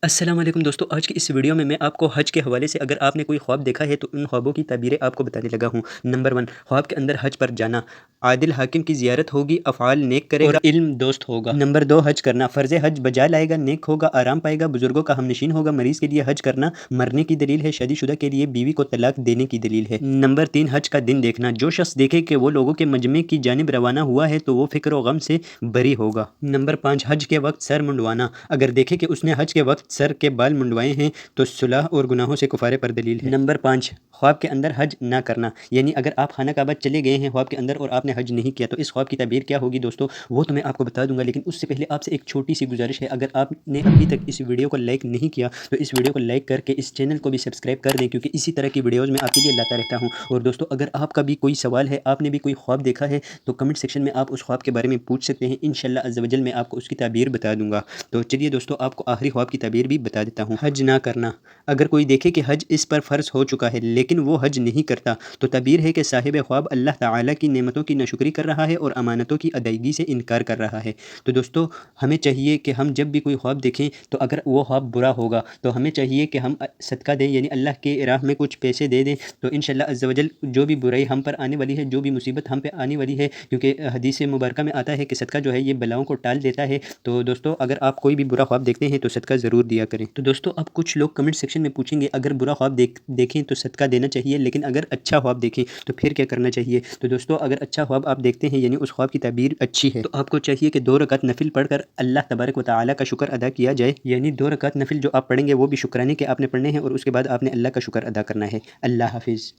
अस्सलाम वालेकुम दोस्तों, आज की इस वीडियो में मैं आपको हज के हवाले से अगर आपने कोई ख्वाब देखा है तो उन ख्वाबों की ताबीरें आपको बताने लगा हूँ। नंबर 1, ख्वाब के अंदर हज पर जाना, आदिल हाकिम की ज़ियारत होगी, अफ़आल नेक करेगा और इल्म दोस्त होगा। नंबर 2, हज करना, फ़र्ज़ हज बजा लाएगा, नेक होगा, आराम पाएगा, बुजुर्गों का हमनशीन होगा। मरीज़ के लिए हज करना मरने की दलील है, शादीशुदा के लिए बीवी को तलाक देने की दलील है। नंबर 3, हज का दिन देखना, जो शख्स देखे कि वो लोगों के मजमे की जानिब रवाना हुआ है तो वो फ़िक्र व गम से बरी होगा। नंबर 5, हज के वक्त सर मुंडवाना, अगर देखे कि उसने हज के वक्त सर के बाल मुंडवाए हैं तो सुलह और गुनाहों से कुफारे पर दलील है। नंबर 5, ख्वाब के अंदर हज ना करना, यानी अगर आप खाना काबा चले गए हैं ख्वाब के अंदर और आपने हज नहीं किया तो इस ख्वाब की ताबीर क्या होगी दोस्तों, वो तो मैं आपको बता दूंगा। लेकिन उससे पहले आपसे एक छोटी सी गुजारिश है, अगर आपने अभी तक इस वीडियो को लाइक नहीं किया तो इस वीडियो को लाइक करके इस चैनल को भी सब्सक्राइब कर दें, क्योंकि इसी तरह की वीडियोज़ मैं आपके लिए लाता रहता हूँ। और दोस्तों, अगर आपका भी कोई सवाल है, आपने भी कोई ख्वाब देखा है तो कमेंट सेक्शन में आप उस ख्वाब के बारे में पूछ सकते हैं। इंशाल्लाह अज़्ज़ व जल मैं आपको उसकी ताबीर बता दूंगा। तो चलिए दोस्तों, आपको आखिरी ख्वाब की ताबीर भी बता देता हूँ। हज ना करना, अगर कोई देखे कि हज इस पर फ़र्ज़ हो चुका है लेकिन वो हज नहीं करता तो ताबीर है कि साहिब ख्वाब अल्लाह ताला की नेमतों की नाशुक्री कर रहा है और अमानतों की अदायगी से इनकार कर रहा है। तो दोस्तों, हमें चाहिए कि हम जब भी कोई ख्वाब देखें तो अगर वो ख्वाब बुरा होगा तो हमें चाहिए कि हम सदका दें, यानी अल्लाह के राह में कुछ पैसे दे दें। तो इंशाल्लाह अज़्ज़ व जल जो भी बुराई हम पर आने वाली है, जो भी मुसीबत हम पे आने वाली है, क्योंकि हदीस मुबारक में आता है कि सदका जो है ये बलाओं को टाल देता है। तो दोस्तों, अगर आप कोई भी बुरा ख्वाब देखते हैं तो सदका ज़रूर दिया करें। तो दोस्तों, अब कुछ लोग कमेंट सेक्शन में पूछेंगे अगर बुरा ख्वाब देखें तो सदका देना चाहिए, लेकिन अगर अच्छा ख्वाब देखें तो फिर क्या करना चाहिए। तो दोस्तों, अगर अच्छा ख्वाब आप देखते हैं यानी उस ख्वाब की ताबीर अच्छी है तो आपको चाहिए कि 2 रकात नफिल पढ़कर अल्लाह तबारक व तआला का शुक्र अदा किया जाए। यानी 2 रकात नफिल जो आप पढ़ेंगे वो भी शुक्राने के आपने पढ़ने हैं और उसके बाद आपने अल्लाह का शुक्र अदा करना है। अल्लाह हाफिज़।